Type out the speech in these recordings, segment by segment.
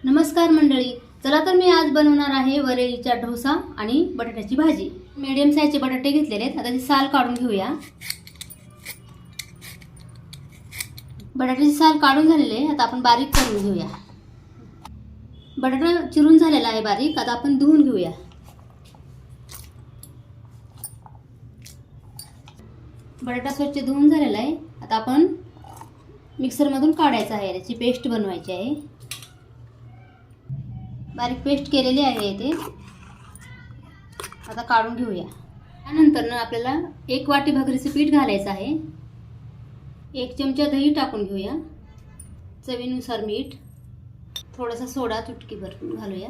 नमस्कार मंडळी, चला तर मी आज बनवणार आहे वरईचा डोसा आणि बटाट्याची भाजी। मीडियम साईजचे बटाटे घेतलेले आहेत। आता ती साल काढून घेऊया। बटाट्याची साल काढून झालेली आहे। आता आपण बारीक करून घेऊया। बटाटा चिरून झालेला आहे बारीक। आता आपण धुवून घेऊया। बटाटा स्वच्छ धुवून झालेला आहे। आता आपण मिक्सर मधून काढायचा आहे। याची पेस्ट बनवायची आहे। बारीक पेस्ट केलेली आहे इथे। आता काढून घेऊया। त्यानंतर ना आपल्याला 1 वाटी भाकरीचे पीठ घालायचं आहे। 1 चमचा दही टाकून घेऊया। चवीनुसार मीठ, थोडासा सोडा चुटकीभर घालूया।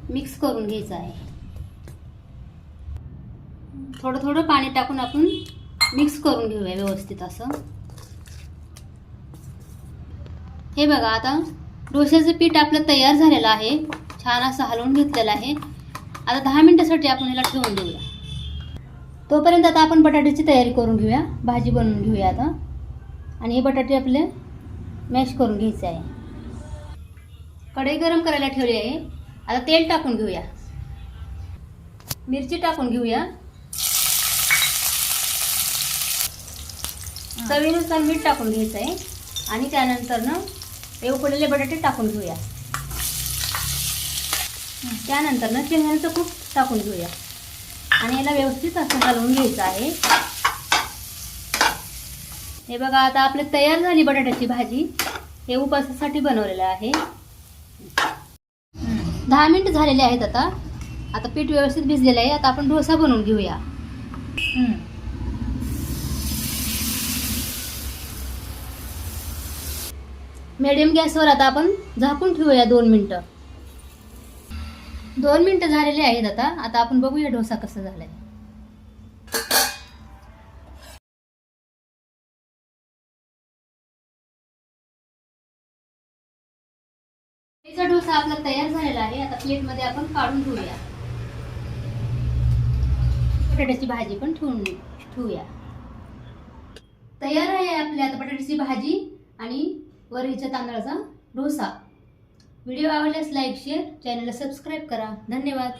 मिक्स करून घ्यायचं आहे। थोडं थोडं पाणी टाकून आपण मिक्स करून घेऊया व्यवस्थित असं। हे बघा, आता डोश्याचं पीठ आपलं तयार झालेलं आहे। छान असं हलवून घेतलेलं आहे। आता 10 मिनिटांसाठी आपण याला ठेवून देऊया। तोपर्यंत आता आपण बटाट्याची तयारी करून घेऊया। भाजी बनवून घेऊया आता। आणि हे बटाटे आपले मॅश करून घ्यायचे आहे। कढई गरम करायला ठेवली आहे। आता तेल टाकून घेऊया। मिरची टाकून घेऊया। चवीनुसार मीठ टाकून घ्यायचं आहे। आणि त्यानंतर ना उकडलेले बटाटे टाकून घेऊया। त्यानंतर ना शेंगदाण्याचं कूट टाकून घेऊया। आणि याला व्यवस्थित असं हलवून घ्यायचं आहे। हे बघा, आता आपली तयार झाली बटाट्याची भाजी। हे उपासासाठी बनवलेलं आहे। 10 मिनिट झालेले आहेत। आता पीठ व्यवस्थित भिजलेलं आहे। आता आपण डोसा बनवून घेऊया। मीडियम गॅसवर आता आपण झाकून ठेवूया 2 मिनिटं। 2 मिनिटं झालेले आहेत। आता आपण बघूया डोसा कसा झालाय। वरईचा डोसा आपला तयार झालेला आहे। आता प्लेट मध्ये आपण काढून घेऊया। बटाट्याची भाजी पण ठेवूया। तयार आहे आपल्या आता बटाट्याची भाजी आणि वरईच्या तांदळाचा डोसा। व्हिडिओ आवडल्यास लाईक, शेअर, चॅनलला सबस्क्राईब करा। धन्यवाद।